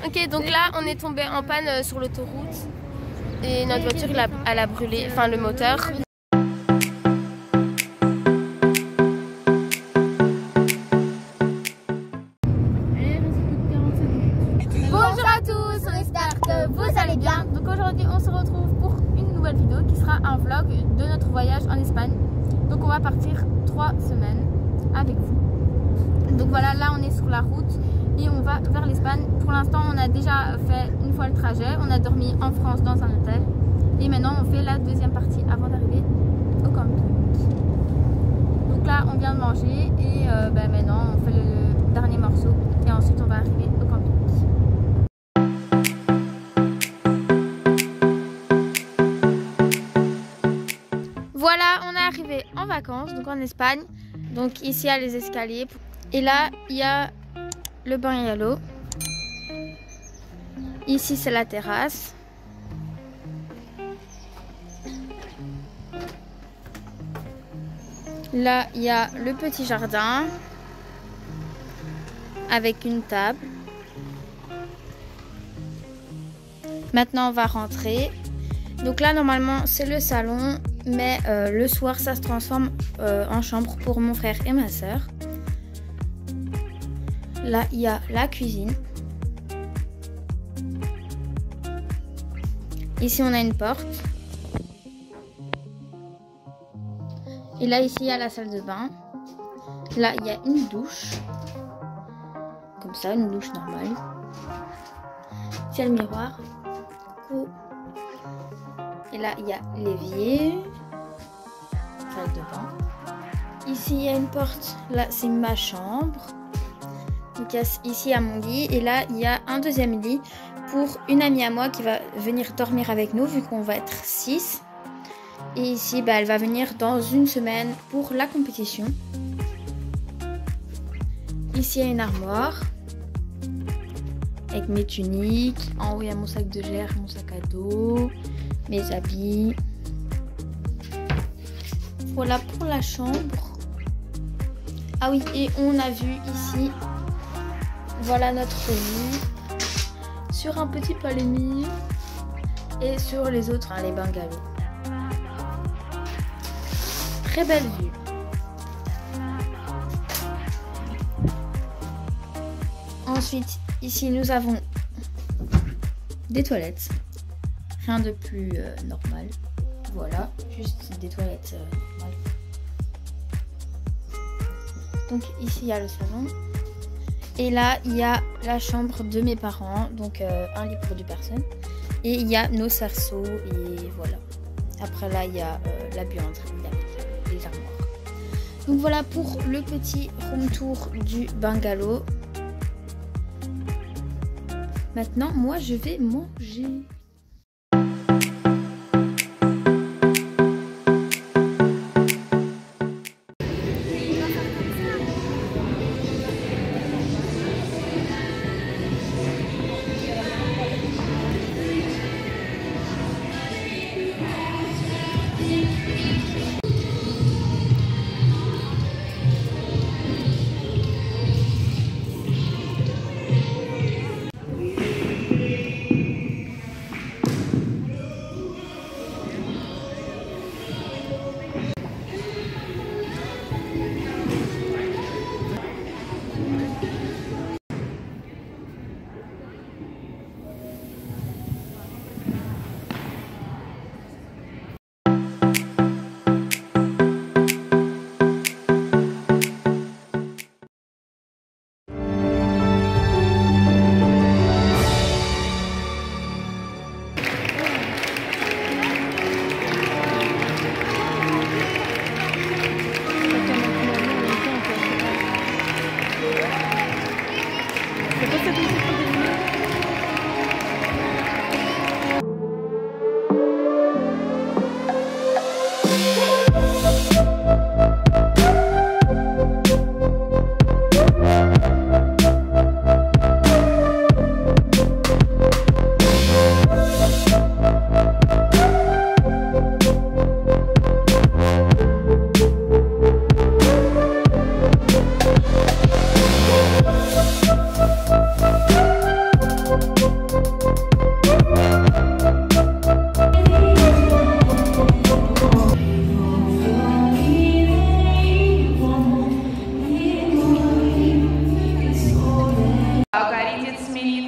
Ok, donc là on est tombé en panne sur l'autoroute et notre voiture elle a brûlé, enfin le moteur. Bonjour à tous, on espère que vous allez bien. Donc aujourd'hui on se retrouve pour une nouvelle vidéo qui sera un vlog de notre voyage en Espagne. Donc on va partir 3 semaines avec vous. Donc voilà, là on est sur la route et on va vers l'Espagne. Pour l'instant on a déjà fait une fois le trajet, on a dormi en France dans un hôtel. Et maintenant on fait la deuxième partie avant d'arriver au camping. Donc là on vient de manger et maintenant on fait le dernier morceau et ensuite on va arriver au camping. Voilà, on est arrivé en vacances, donc en Espagne. Donc ici il y a les escaliers. Et là il y a le bungalow. Ici c'est la terrasse. Là il y a le petit jardin avec une table. Maintenant on va rentrer. Donc là normalement c'est le salon, mais le soir ça se transforme en chambre pour mon frère et ma soeur. Là il y a la cuisine. Ici on a une porte. Et là ici il y a la salle de bain. Là il y a une douche. Comme ça, une douche normale. Ici il y a le miroir. Coucou. Et là il y a l'évier. Salle de bain. Ici il y a une porte. Là c'est ma chambre. Donc ici il y a mon lit. Et là il y a un deuxième lit pour une amie à moi qui va venir dormir avec nous vu qu'on va être 6. Et ici elle va venir dans une semaine pour la compétition. Ici il y a une armoire avec mes tuniques. En haut il y a mon sac de gerre, mon sac à dos, mes habits. Voilà pour la chambre. Ah oui, et on a vu ici, voilà notre lit sur un petit palmier et sur les autres, les bungalows. Très belle vue. Ensuite, ici nous avons des toilettes. Rien de plus normal. Voilà, juste des toilettes normales. Donc ici il y a le salon. Et là il y a la chambre de mes parents. Donc un lit pour 2 personnes. Et il y a nos cerceaux et voilà. Après là il y a la buanderie avec les armoires. Donc voilà pour le petit room tour du bungalow. Maintenant moi je vais manger.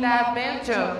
Villa, Belgium.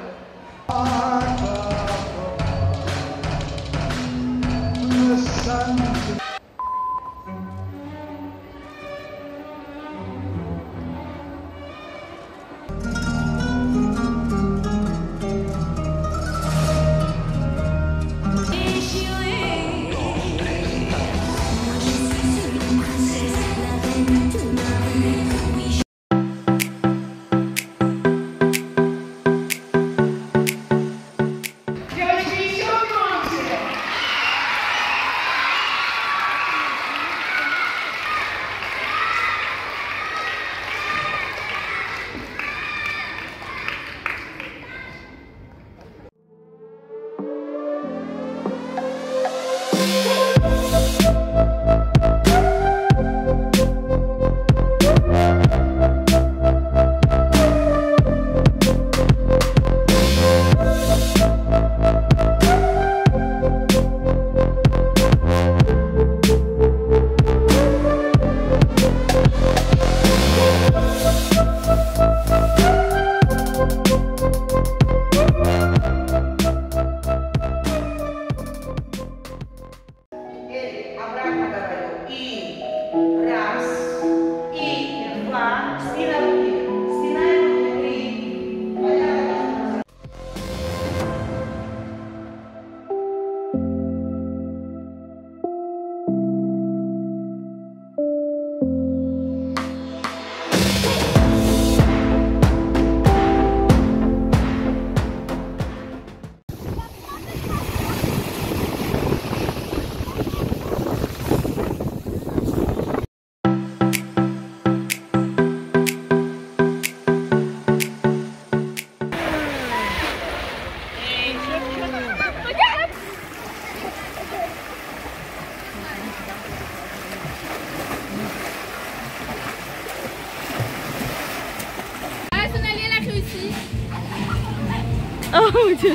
Oh mon Dieu.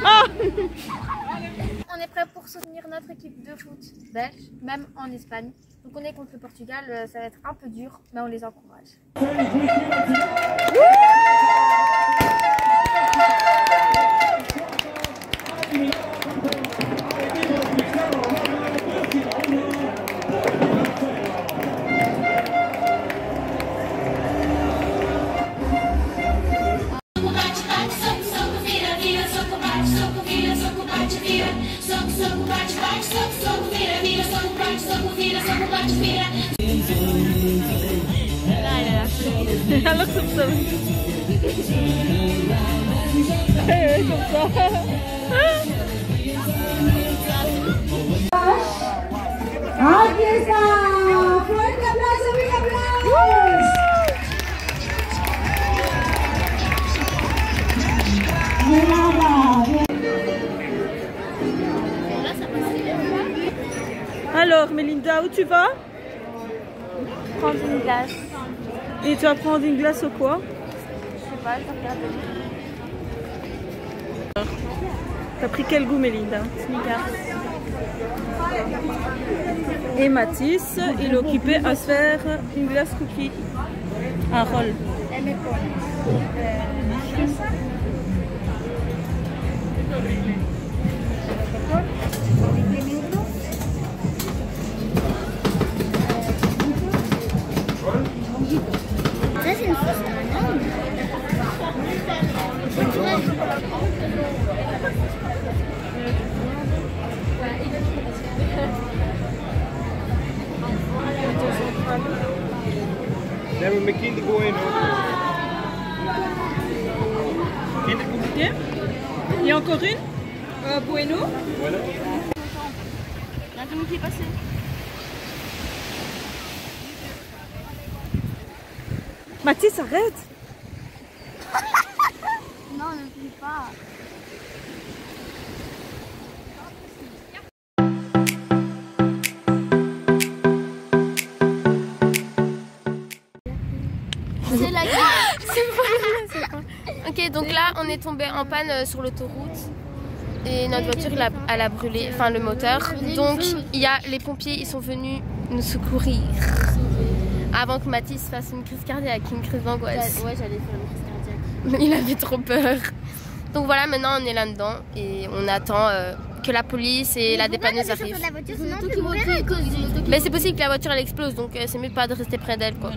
Oh. On est prêt pour soutenir notre équipe de foot belge, même en Espagne. Donc on est contre le Portugal, ça va être un peu dur, mais on les encourage. Alors comme ça. Comme ça. Alors Melinda, où tu vas? Prendre une glace. Et tu vas prendre une glace au quoi? Je sais pas, je vais regarder. T'as pris quel goût Melinda? Snickers. Et Mathis, il est occupé à se faire une glace cookie. Un roll. Ça c'est une fausse banane. Never met Kinder Bueno. Kinder Bien. Il y a encore une Bueno. Voilà. Il y a un qui est passé. Mathis, arrête. Non, ne plie pas. C'est la c'est bon. Ok, donc là, on est tombé en panne sur l'autoroute. Et notre voiture, elle a brûlé, enfin le moteur. Donc, il y a les pompiers, ils sont venus nous secourir. Avant que Mathis fasse une crise cardiaque, une crise d'angoisse. Ouais, j'allais faire une crise cardiaque. Il avait trop peur. Donc voilà, maintenant on est là-dedans et on attend que la police et la dépanneuse arrivent. Mais c'est possible que la voiture elle explose, donc c'est mieux pas de rester près d'elle quoi.